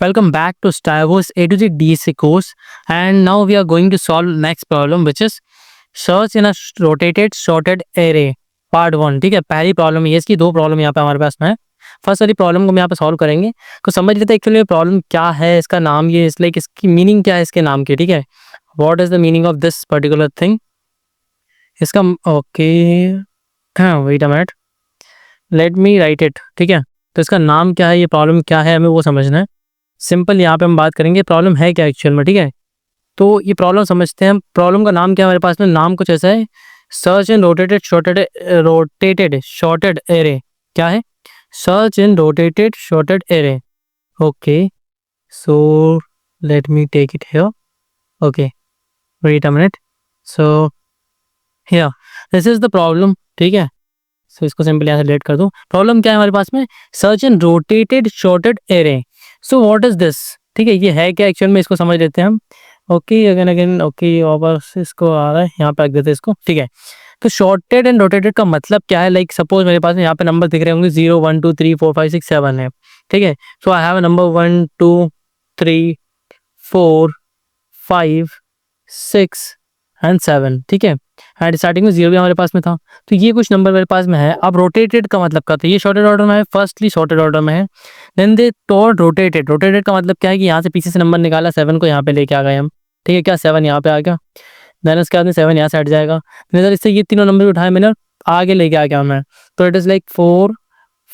Welcome back to Styvo's A to Z DSA course, and now we are going to solve next problem, which is search in a rotated sorted array part 1। ठीक है, पहली problem ये, इसकी दो problem यहाँ पे हमारे पास में है। फर्स्ट वाली प्रॉब्लम को हम यहाँ पे सॉल्व करेंगे, तो समझ लेते हैं एक्चुअली प्रॉब्लम क्या है, इसका नाम ये इस लाइक इसकी मीनिंग क्या है इसके नाम की। ठीक है, what is the meaning of this particular thing, इसका ओके हाँ wait a minute, let me write it. ठीक है, तो इसका नाम क्या है, ये प्रॉब्लम क्या है, हमें वो समझना है। सिंपल यहाँ पे हम बात करेंगे प्रॉब्लम है क्या एक्चुअल में। ठीक है, तो ये प्रॉब्लम समझते हैं। प्रॉब्लम का नाम क्या है हमारे पास में, नाम कुछ ऐसा है, search in rotated sorted array. क्या है, search in rotated sorted array. Okay, so let me take it here. Okay, wait a minute. So here this is the problem. ठीक है, सो इसको सिंपल यहाँ से डिलीट कर दूँ। प्रॉब्लम क्या है हमारे पास में, search in rotated sorted array. So what is this. ठीक है, ये है क्या एक्चुअल में, इसको समझ लेते हैं हम। ओके अगेन ओके, वापस इसको आ रहा है, यहाँ पे रख देते हैं इसको। ठीक है, तो शॉर्टेड एंड रोटेटेड का मतलब क्या है, लाइक सपोज मेरे पास में यहाँ पे नंबर दिख रहे होंगे 0 1 2 3 4 5 6 7 है। ठीक है, so I have a number 1 2 3 4 5 6 and 7। ठीक है, एंड स्टार्टिंग में 0 भी हमारे पास में था, तो ये कुछ नंबर मेरे पास में है। अब रोटेटेड का मतलब क्या था, ये शॉर्टेड ऑर्डर में है, फर्स्टली शॉर्टेड ऑर्डर में है। Then they toward rotated, rotated का मतलब क्या है कि यहाँ से पीछे से नंबर निकाला, 7 को यहाँ पे लेके आ गए हम। ठीक है, क्या 7 यहाँ पे आ गया, देन उसके बाद में 7 यहाँ से हट जाएगा। इधर इससे ये तीनों नंबर उठाए मैंने, आगे लेके आ गया मैं, तो इट इज़ लाइक 4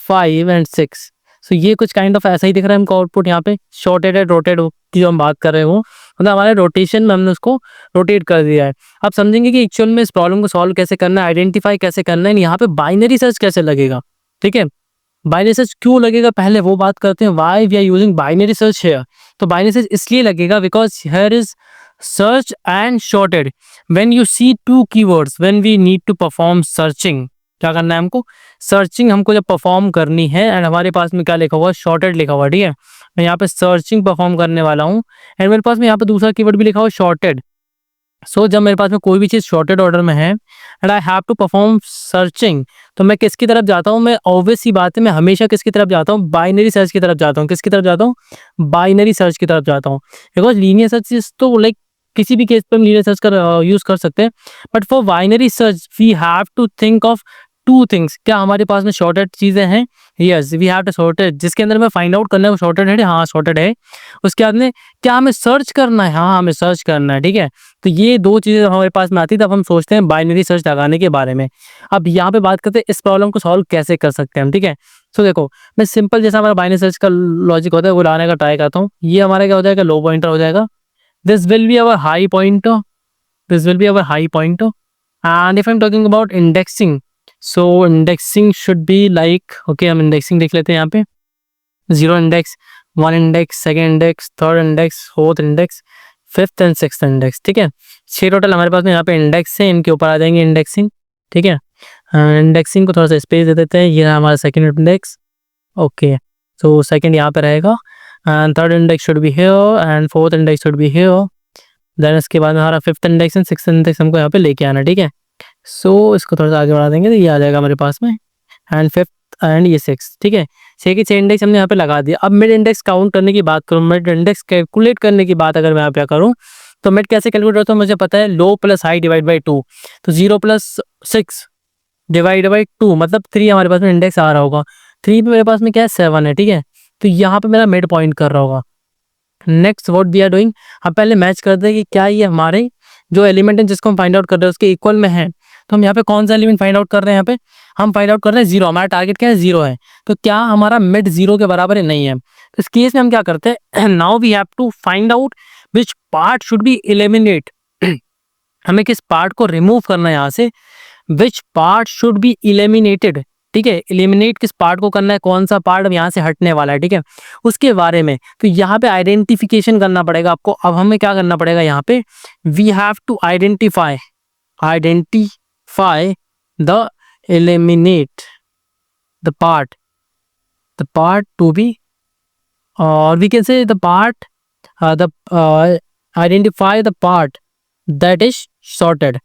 5 एंड 6। सो ये कुछ काइंड ऑफ ऐसा ही दिख रहा है हमको आउटपुट यहाँ पे, शॉर्टेड रोटेड की जो हम बात कर रहे हो, मतलब हमारे रोटेशन में हमने उसको रोटेट कर दिया है। अब समझेंगे कि एक्चुअल में इस प्रॉब्लम को सॉल्व कैसे करना है, आइडेंटिफाई कैसे करना है, यहाँ पे बाइनरी सर्च कैसे लगेगा। ठीक है, बाइनरी सर्च क्यों लगेगा पहले वो बात करते हैं, why we are using binary search here. तो बाइनरी सर्च इसलिए लगेगा because here is search and sorted. When you see two keywords, when we need to perform searching, क्या करना है हमको, सर्चिंग हमको जब परफॉर्म करनी है, एंड हमारे पास में क्या लिखा हुआ है, शॉर्टेड लिखा हुआ। ठीक है, मैं यहाँ पे सर्चिंग परफॉर्म करने वाला हूँ, एंड मेरे पास में यहाँ पे दूसरा कीवर्ड भी लिखा हुआ है शॉर्टेड। सो जब मेरे पास में कोई भी चीज़ शॉर्टेड ऑर्डर में है and I have to perform searching, तो मैं किसकी तरफ जाता हूँ, मैं ऑब्वियस सी बात है मैं हमेशा किसकी तरफ जाता हूँ, बाइनरी सर्च की तरफ जाता हूँ। किसकी तरफ जाता हूँ, बाइनरी सर्च की तरफ जाता हूँ। बिकॉज लीनियर सर्च तो लाइक किसी भी केस पे हम लीनियर सर्च का यूज़ कर सकते हैं, but for binary search we have to think of two things. क्या हमारे पास में शॉर्टेड चीज़ें हैं, yes we have two sorted, जिसके अंदर में फाइंड आउट करना है वो शॉर्टेड है, हाँ शॉर्टेड है। उसके बाद में क्या हमें सर्च करना है, हाँ हमें सर्च करना है। ठीक है, तो ये दो चीज़ें हमारे पास में आती है, तब हम सोचते हैं बाइनरी सर्च लगाने के बारे में। अब यहाँ पे बात करते हैं इस प्रॉब्लम को सॉल्व कैसे कर सकते हैं हम। ठीक है, तो देखो मैं सिंपल जैसा हमारा बाइनरी सर्च का लॉजिक होता है वो लाने का ट्राई करता हूँ। ये हमारा क्या हो जाएगा, लो पॉइंटर हो जाएगा, this will be our high pointer, this will be our high pointer. And if I am talking about indexing, so indexing should be like, okay हम इंडेक्सिंग देख लेते हैं यहाँ पे, 0 index, 1 index, second index, third index, fourth index, fifth and sixth index. ठीक है, 6 total हमारे पास में यहाँ पे इंडेक्स है, इनके ऊपर आ जाएंगे इंडेक्सिंग। ठीक है, इंडेक्सिंग को थोड़ा सा स्पेस दे देते हैं, ये हमारा सेकेंड इंडेक्स। ओके, तो सेकेंड यहाँ पे रहेगा, and third index should be here, and fourth index should be here. Then इसके बाद में हमारा fifth index and sixth index हमको यहाँ पे लेके आना। ठीक है, सो इसको थोड़ा सा आगे बढ़ा देंगे तो ये आ जाएगा हमारे पास में, एंड फिफ्थ एंड ये सिक्स। ठीक है, 6 इंडेक्स हमने यहाँ पे लगा दिया। अब मिड इंडेक्स काउंट करने की बात करूँ, मिड इंडेक्स कैलकुलेट करने की बात अगर मैं यहाँ पे करूँ, तो मिड कैसे कैलकुलेट होता है मुझे पता है, लो प्लस हाई डिवाइड बाई 2, तो 0 प्लस 6 डिवाइड बाई 2 मतलब 3 हमारे पास में इंडेक्स आ रहा होगा। 3 पे मेरे पास में क्या है, 7 है। ठीक है, तो यहाँ पे मेरा मिड पॉइंट कर रहा होगा। Next what we are doing, हम पहले मैच करते हैं कि क्या ये हमारे जो एलिमेंट है जिसको हम फाइंड आउट कर रहे हैं उसके इक्वल में है। तो हम यहाँ पे कौन सा एलिमेंट फाइंड आउट कर रहे हैं, यहाँ पे हम फाइंड आउट कर रहे हैं 0, हमारा टारगेट क्या है 0 है। तो क्या हमारा मिड 0 के बराबर है, नहीं है। तो इस केस में हम क्या करते हैं, now we have to find out which part should be eliminate, हमें किस पार्ट को रिमूव करना है यहाँ से, which part should be eliminated. ठीक है, एलिमिनेट किस पार्ट को करना है, कौन सा पार्ट अब यहाँ से हटने वाला है। ठीक है, उसके बारे में तो यहाँ पे आइडेंटिफिकेशन करना पड़ेगा आपको। अब हमें क्या करना पड़ेगा यहाँ पे, we have to identify the eliminate the part to be, or we can say the part the identify the part that is sorted।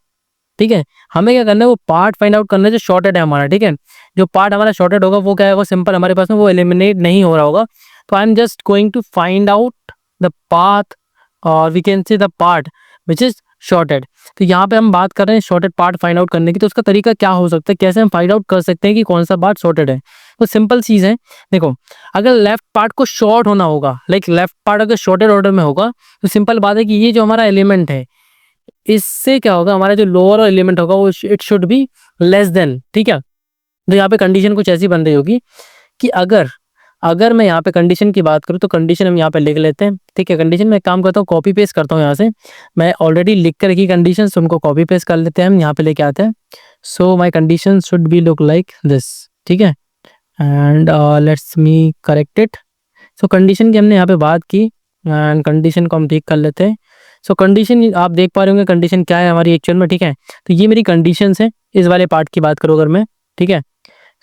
ठीक है। हमें क्या करना है, वो पार्ट फाइंड आउट करना है जो शॉर्टेड है हमारा, ठीक है। जो पार्ट हमारा शॉर्टेड होगा वो क्या होगा, सिंपल हमारे पास में वो एलिमिनेट नहीं हो रहा होगा। तो I am just going to find out the path और we can see the part which is shorted. तो यहाँ पे हम बात कर रहे हैं शॉर्टेड पार्ट फाइंड आउट करने की। तो उसका तरीका क्या हो सकता है, कैसे हम फाइंड आउट कर सकते हैं कि कौन सा पार्ट शॉर्टेड है। तो सिंपल चीज़ है, देखो अगर लेफ्ट पार्ट को शॉर्ट होना होगा, लाइक लेफ्ट पार्ट अगर शॉर्टेड ऑर्डर में होगा, तो सिंपल बात है कि ये जो हमारा एलिमेंट है इससे क्या होगा, हमारा जो लोअर एलिमेंट होगा वो it should be less than, ठीक है। तो यहाँ पे कंडीशन कुछ ऐसी बन रही होगी कि अगर अगर मैं यहाँ पे कंडीशन की बात करूँ तो कंडीशन हम यहाँ पे लिख लेते हैं, ठीक है। कंडीशन में एक काम करता हूँ, कॉपी पेस्ट करता हूँ यहाँ से, मैं ऑलरेडी लिख कर रखी कंडीशन, उनको कॉपी पेस्ट कर लेते हैं, हम यहाँ पे लेके आते हैं। So my condition should be look like this, ठीक है। And let's me correct it. So condition की हमने यहाँ पे बात की एंड कंडीशन को हम ठीक कर लेते हैं। सो कंडीशन आप देख पा रहे होंगे कंडीशन क्या है हमारी एक्चुअल में, ठीक है। तो ये मेरी कंडीशंस है, इस वाले पार्ट की बात करूँ अगर मैं, ठीक है।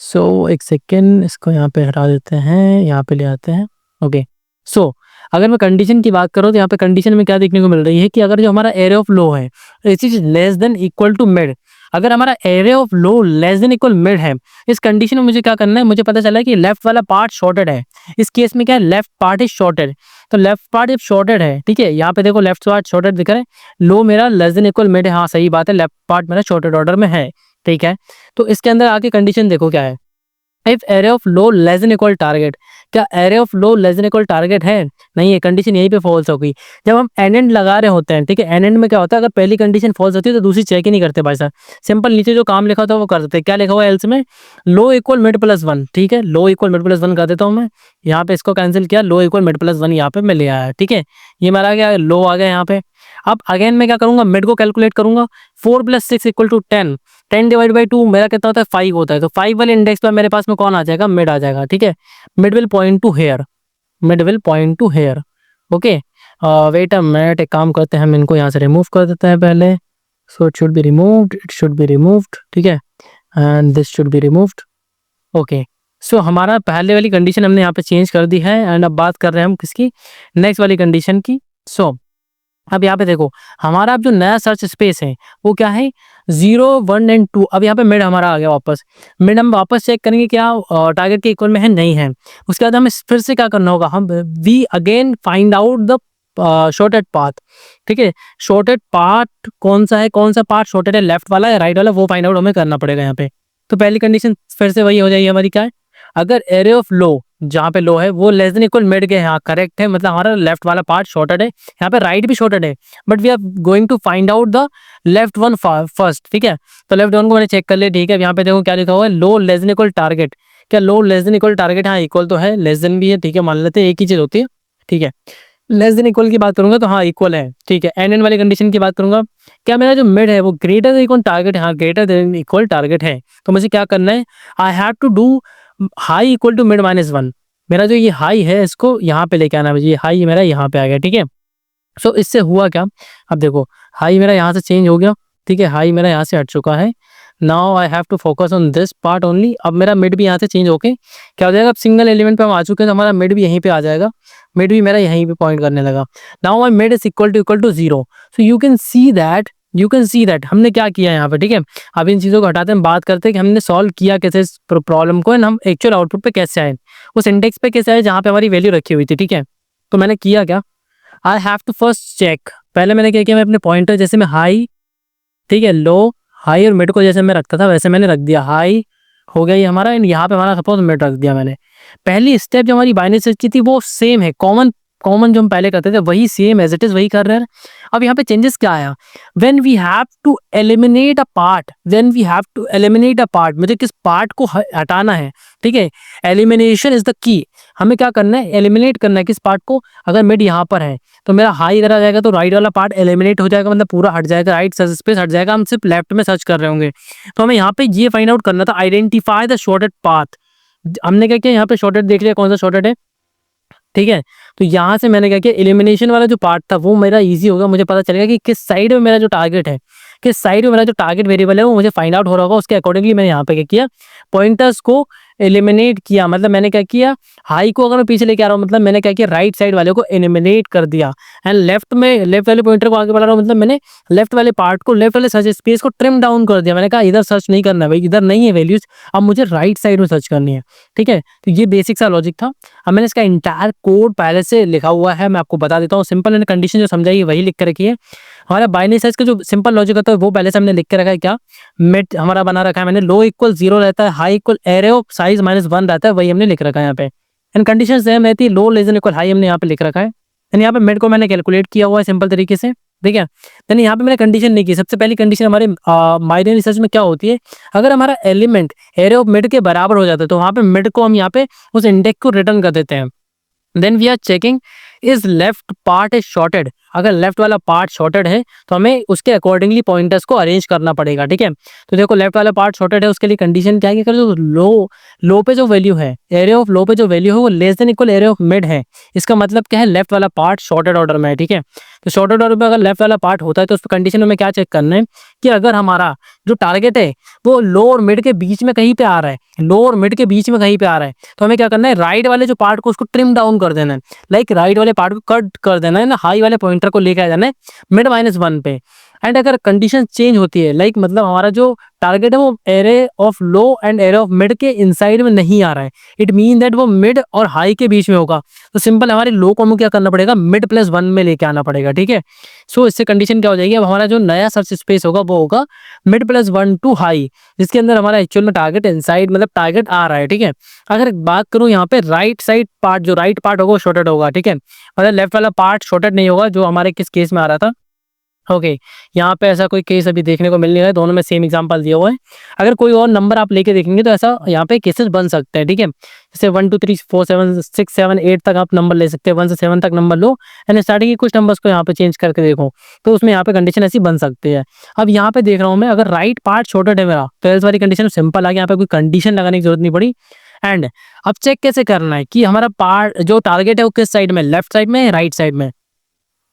सो एक सेकेंड, इसको यहाँ पे हटा देते हैं, यहाँ पे ले आते हैं, ओके। सो अगर मैं कंडीशन की बात करूँ तो यहाँ पे कंडीशन में क्या देखने को मिल रही है कि अगर जो हमारा एरे ऑफ लो है it is less than equal to mid, अगर हमारा array of low less than equal mid है, इस कंडीशन में मुझे क्या करना है, मुझे पता चला है कि लेफ्ट वाला पार्ट शॉर्टेड है। इस केस में क्या है, लेफ्ट पार्ट इज शॉर्टेड। तो लेफ्ट पार्ट जब शॉर्टेड है, ठीक है, यहाँ पे देखो लेफ्ट पार्ट शॉर्टेड दिख रहा है, लो मेरा लेस देन इक्वल मिड है, हाँ सही बात है, लेफ्ट पार्ट मेरा शॉर्टेड ऑर्डर में है, ठीक है। तो इसके अंदर आके कंडीशन देखो क्या है, if array of low less than equal target, क्या array of low less than equal target है, नहीं है, कंडीशन यहीं पे फॉल्स होगी। जब हम एन एंड लगा रहे होते हैं, ठीक है, एन एंड में क्या होता है, अगर पहली कंडीशन फॉल्स होती है तो दूसरी चेक ही नहीं करते भाई साहब, सिंपल नीचे जो काम लिखा होता है वो कर देते हैं। क्या लिखा हुआ है एल्स में, लो इक्वल मिड प्लस वन, ठीक है, लो इक्वल मिड प्लस वन कर देता हूँ मैं, यहाँ पे इसको कैंसिल किया, लो इक्वल मिड प्लस वन यहाँ पे मैं ले आया, ठीक है, ये मेरा गया लो आ गया यहाँ पे। अब अगेन मैं क्या करूंगा, मिड को कैलकुलेट करूंगा, 4 + 6 इक्वल टू 10, 10 डिवाइड बाई 2 मेरा कितना होता है, 5 होता है। तो 5 वाले इंडेक्स पर मेरे पास में कौन आ जाएगा, मिड आ जाएगा, ठीक है। Mid will point to here, mid will point to here, okay. Wait a minute, एक काम करते हैं, हम इनको यहाँ से रिमूव कर देते हैं पहले। So it should be removed, it should be removed, ठीक है, and this should be removed, okay. So हमारा पहले वाली कंडीशन हमने यहाँ पे चेंज कर दी है एंड अब बात कर रहे हैं हम किसकी, नेक्स्ट वाली कंडीशन की। सो अब यहाँ पे देखो हमारा अब जो नया सर्च स्पेस है वो क्या है, 0, 1 एंड 2। अब यहाँ पे मिड हमारा आ गया वापस, मिड हम वापस चेक करेंगे क्या टारगेट के इक्वल में है, नहीं है। उसके बाद हमें फिर से क्या करना होगा, हम we again find out the sorted path, ठीक है। शॉर्टेड पाथ कौन सा है, कौन सा पाथ शॉर्टेड है, लेफ्ट वाला या राइट वाला, वो फाइंड आउट हमें करना पड़ेगा यहाँ पे। तो पहली कंडीशन फिर से वही हो जाएगी हमारी, क्या है, अगर एरे ऑफ लो, जहाँ पे लो है वो लेस देन इक्वल मिड के, हाँ करेक्ट है, मतलब हमारा लेफ्ट वाला पार्ट शॉर्टेड है, यहाँ पे राइट भी शॉर्टेड है, but we are going to find out the left one first, ठीक है। तो लेफ्ट वन को मैंने चेक कर लिया, ठीक है। यहाँ पे देखो क्या लिखा हुआ है, लो लेस देन इक्वल टारगेट, क्या लो लेस देन इक्वल टारगेट, हाँ इक्वल तो है, लेस देन भी है, ठीक है, मान लेते हैं एक ही चीज होती है, ठीक है। लेस देन इक्वल की बात करूंगा तो हाँ इक्वल है, ठीक है। एन एन वाली कंडीशन की बात करूंगा, क्या मेरा जो मिड है वो ग्रेटर देन इक्वल टारगेट है, हाँ ग्रेटर देन इक्वल टारगेट है। तो मुझे क्या करना है, I have to do high equal to mid -1, मेरा जो ये हाई है इसको यहाँ पे लेके आना, मुझे ये हाई मेरा यहाँ पे आ गया, ठीक है। सो इससे हुआ क्या, अब देखो हाई मेरा यहाँ से चेंज हो गया, ठीक है, हाई मेरा यहाँ से हट चुका है। Now I have to focus on this part only. अब मेरा मिड भी यहाँ से चेंज होके क्या हो जाएगा, अब सिंगल एलिमेंट पे हम आ चुके हैं तो हमारा मिड भी यहीं पे आ जाएगा, मिड भी मेरा यहीं पे पॉइंट करने लगा। Now my mid is equal to 0। So you can see that हमने क्या किया यहाँ पे, ठीक है। अब इन चीज़ों को हटाते हैं, बात करते हैं कि हमने सॉल्व किया कैसे इस प्रॉब्लम को, एंड हम एक्चुअल आउटपुट पे कैसे आए, उस इंडेक्स पे कैसे आए जहाँ पे हमारी वैल्यू रखी हुई थी, ठीक है। तो मैंने किया क्या, I have to first check, पहले मैंने क्या किया, मैं अपने पॉइंटर जैसे मैं हाई, ठीक है, लो, हाई और मिड को जैसे मैं रखता था वैसे मैंने रख दिया, हाई हो गया ये हमारा, एंड यहाँ पे हमारा सपोज मिड रख दिया मैंने। पहली स्टेप जो हमारी बाइनरी सर्च की थी वो सेम है, कॉमन जो हम पहले करते थे वही सेम एज इट इज वही कर रहे हैं। अब यहाँ पे चेंजेस क्या आया, when we have to eliminate a part, मुझे किस पार्ट को हटाना है, ठीक है, एलिमिनेशन इज द की। हमें क्या करना है, एलिमिनेट करना है किस पार्ट को, अगर मिड यहाँ पर है तो मेरा हाई इधर आ जाएगा तो राइट वाला पार्ट एलिमिनेट हो जाएगा, मतलब पूरा हट जाएगा, राइट सर्च स्पेस हट जाएगा, हम सिर्फ लेफ्ट में सर्च कर रहे होंगे। तो हमें यहाँ पे ये फाइंड आउट करना था, आइडेंटिफाई द शॉर्टेड पाथ। हमने क्या किया, यहाँ पे शॉर्टेड देख लिया कौन सा शॉर्टेड है, ठीक है। तो यहाँ से मैंने क्या किया, एलिमिनेशन वाला जो पार्ट था वो मेरा इजी होगा, मुझे पता चलेगा कि किस साइड में मेरा जो टारगेट है, किस साइड में मेरा जो टारगेट वेरिएबल है वो मुझे फाइंड आउट हो रहा होगा, उसके अकॉर्डिंगली मैंने यहाँ पे क्या किया, पॉइंटर्स को एलिमिनेट किया, मतलब मैंने क्या किया, हाई को अगर मैं पीछे लेके आ रहा हूँ मतलब मैंने क्या किया, राइट साइड वाले को एलिमिनेट कर दिया। एंड लेफ्ट में लेफ्ट वाले पॉइंटर को आगे बढ़ा रहा हूँ मतलब मैंने लेफ्ट वाले पार्ट को, लेफ्ट वाले सर्च स्पेस को ट्रिम डाउन कर दिया। मैंने कहा इधर सर्च नहीं करना है भाई, इधर नहीं है वैल्यूज, अब मुझे राइट साइड में सर्च करनी है। ठीक है, तो ये बेसिक सा लॉजिक था। अब मैंने इसका इंटायर कोड पहले से लिखा हुआ है, मैं आपको बता देता हूँ। सिंपल एंड कंडीशन जो समझाई वही लिख के रखी है। हमारा बाइनरी सर्च का जो सिंपल लॉजिक होता है वो पहले से हमने लिख के रखा है। क्या मिड हमारा बना रखा है मैंने, लो इक्वल 0 रहता है, high equal array of size -1 रहता है, वही हमने लिख रखा है यहाँ पे। एंड कंडीशन सेम रहती है, लो लेस देन इक्वल हाई हमने यहाँ पे लिख रखा है। एंड यहाँ पे मिड को मैंने कैलकुलेट किया हुआ है सिंपल तरीके से। ठीक है, देन यहाँ पे मैंने कंडीशन नहीं की। सबसे पहली कंडीशन हमारे बाइनरी रिसर्च में क्या होती है, अगर हमारा एलिमेंट एरे ऑफ मिड के बराबर हो जाता है तो वहाँ पे मिड को हम यहाँ पे उस इंडेक्स को रिटर्न कर देते हैं। Then we are checking is left part is sorted, अगर लेफ्ट वाला पार्ट शॉर्टेड है तो हमें उसके अकॉर्डिंगली पॉइंटर्स को अरेंज करना पड़ेगा। ठीक है, तो देखो लेफ्ट वाला पार्ट शॉर्टेड है, उसके लिए कंडीशन क्या है कि जो लो पे जो वैल्यू है, एरिया ऑफ लो पे जो वैल्यू है वो less than equal area of mid है। इसका मतलब क्या है, लेफ्ट वाला पार्ट शॉर्टेड ऑर्डर में है। ठीक है, तो शॉर्टेड ऑर्डर में अगर लेफ्ट वाला पार्ट होता है तो उस कंडीशन में क्या चेक करना है कि अगर हमारा जो टारगेट है वो लो और मिड के बीच में कहीं पे आ रहा है, लो और मिड के बीच में कहीं पे आ रहा है, तो हमें क्या करना है, राइट वाले जो पार्ट को उसको ट्रिम डाउन कर देना है। लाइक राइट वाले पार्ट को कट कर देना है ना, हाई वाले पॉइंटर को लेके आ जाना है मिड -1 पे। एंड अगर कंडीशन चेंज होती है, लाइक मतलब हमारा जो टारगेट है वो array of low and array of mid के इनसाइड में नहीं आ रहा है, इट मीन दैट वो मिड और हाई के बीच में होगा, तो सिंपल हमारे लो को हमें क्या करना पड़ेगा, मिड +1 में लेके आना पड़ेगा। ठीक है, सो इससे कंडीशन क्या हो जाएगी, अब हमारा जो नया सर्च स्पेस होगा वो होगा मिड +1 टू हाई, जिसके अंदर हमारा एक्चुअल में टारगेट इनसाइड मतलब टारगेट आ रहा है। ठीक है, अगर बात करूँ यहाँ पे राइट साइड पार्ट, जो राइट पार्ट होगा वो शॉर्टेड होगा। ठीक है, मतलब लेफ्ट वाला पार्ट शॉर्टेड नहीं होगा, जो हमारे किस केस में आ रहा था। ओके, यहाँ पे ऐसा कोई केस अभी देखने को मिल नहीं रहा है, दोनों में सेम एग्जांपल दिया हुआ है। अगर कोई और नंबर आप लेके देखेंगे तो ऐसा यहाँ पे केसेस बन सकते हैं। ठीक है, जैसे 1 2 3 4 7 6 7 8 तक आप नंबर ले सकते हैं, 1 से 7 तक नंबर लो एंड स्टार्टिंग के कुछ नंबर्स को यहाँ पे चेंज करके देखो, तो उसमें यहाँ पे कंडीशन ऐसी बन सकती है। अब यहाँ पे देख रहा हूँ मैं, अगर राइट पार्ट शॉर्टेड है मेरा, तो एल्स वाली कंडीशन सिंपल आ गया, यहाँ पे कोई कंडीशन लगाने की जरूरत नहीं पड़ी। एंड अब चेक कैसे करना है कि हमारा पार्ट जो टारगेट है वो किस साइड में, लेफ्ट साइड में, राइट साइड में।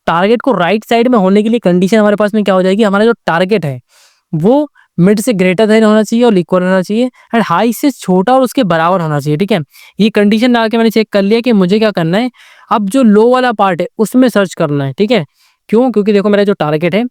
टारगेट को राइट साइड में होने के लिए कंडीशन हमारे पास में क्या हो जाएगी, हमारा जो टारगेट है वो मिड से ग्रेटर देन होना चाहिए और इक्वल होना चाहिए एंड हाई से छोटा और उसके बराबर होना चाहिए। ठीक है, ये कंडीशन लगा के मैंने चेक कर लिया कि मुझे क्या करना है, अब जो लो वाला पार्ट है उसमें सर्च करना है। ठीक है, क्यों, क्योंकि देखो मेरा जो टारगेट है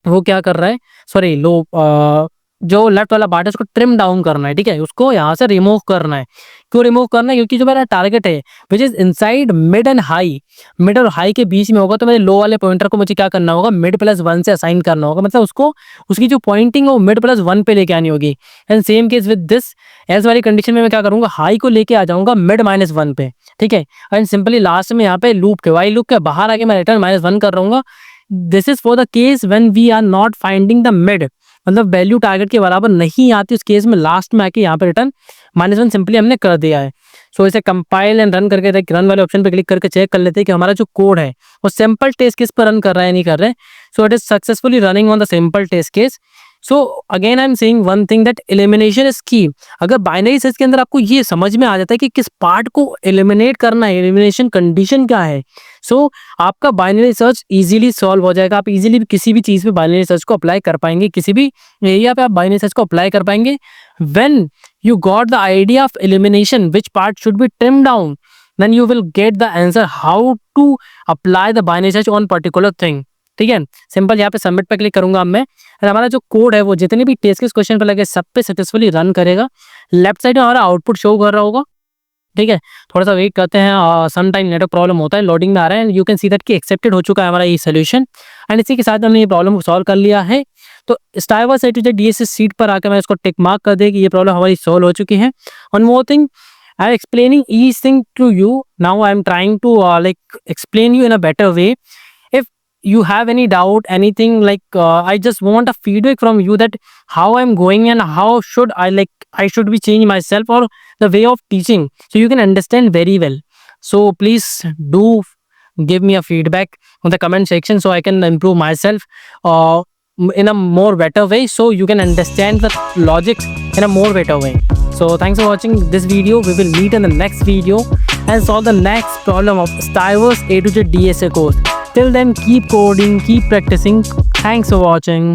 वो क्या कर रहा है, सॉरी लो जो लेफ्ट वाला पार्ट है उसको ट्रिम डाउन करना है। ठीक है, उसको यहाँ से रिमूव करना है। क्यों रिमूव करना है, क्योंकि जो मेरा टारगेट है which is inside mid and high, mid और हाई के बीच में होगा, तो मेरे लो वाले पॉइंटर को मुझे क्या करना होगा, मिड +1 से असाइन करना होगा, मतलब उसको उसकी जो पॉइंटिंग है वो मिड +1 पे लेके आनी होगी। And same case with this, else वाली कंडीशन में मैं क्या करूंगा, हाई को लेके आ जाऊंगा मिड -1 पे। ठीक है, एंड सिंपली लास्ट में यहाँ पे लूप के वाई लूप के बाहर आके मैं रिटर्न -1 कर रहूंगा। This is for the case when we are not finding the mid, मतलब वैल्यू टारगेट के बराबर नहीं आती, उस केस में लास्ट में आके यहाँ पे रिटर्न -1 सिंपली हमने कर दिया है। सो इसे कंपाइल एंड रन करके रन वाले ऑप्शन पे क्लिक करके चेक कर लेते हैं कि हमारा जो कोड है वो सिंपल टेस्ट केस पर रन कर रहा है नहीं कर रहा है। So it is successfully running on the simple test case. So again I am saying one thing that elimination is key. अगर बाइनरी सर्च के अंदर आपको ये समझ में आ जाता है कि किस पार्ट को एलिमिनेट करना है, एलिमिनेशन कंडीशन क्या है, सो आपका बाइनरी सर्च इजीली सॉल्व हो जाएगा। आप इजीली किसी भी चीज़ पे बाइनरी सर्च को अप्लाई कर पाएंगे, किसी भी एरिया पे आप बाइनरी सर्च को अप्लाई कर पाएंगे। When you got the idea of elimination which part should B trim down, then you will get the answer how to apply the binary search on particular thing। ठीक है, simple यहाँ पे submit पे click करूंगा अब मैं, और हमारा जो कोड है वो जितने भी टेस्ट के क्वेश्चन पे लगे सब पे सक्सेसफुली रन करेगा। लेफ्ट साइड में हमारा आउटपुट शो कर रहा होगा। ठीक है, थोड़ा सा वेट करते हैं, सम टाइम नेटवर्क प्रॉब्लम होता है, लोडिंग में आ रहा है। यू कैन सी दैट कि एक्सेप्टेड हो चुका है हमारा ये सोल्यूशन। एंड इसी के साथ हमने ये प्रॉब्लम को सॉल्व कर लिया है। तो स्टाइवर्स A2Z DSA सीट पर आकर मैं इसको टिक मार्क कर दे कि ये प्रॉब्लम हमारी सॉल्व हो चुकी है। One more thing, I'm explaining each thing to you. Now I'm trying to explain you in a better way. If you have any doubt, anything I just want a feedback from you that how I'm going and how should I should be changing myself or the way of teaching, so you can understand very well. So please do give me a feedback on the comment section so I can improve myself in a more better way, so you can understand the logics in a more better way. So thanks for watching this video. We will meet in the next video and solve the next problem of StyleVerse A2Z DSA course. Till then, keep coding, keep practicing. Thanks for watching.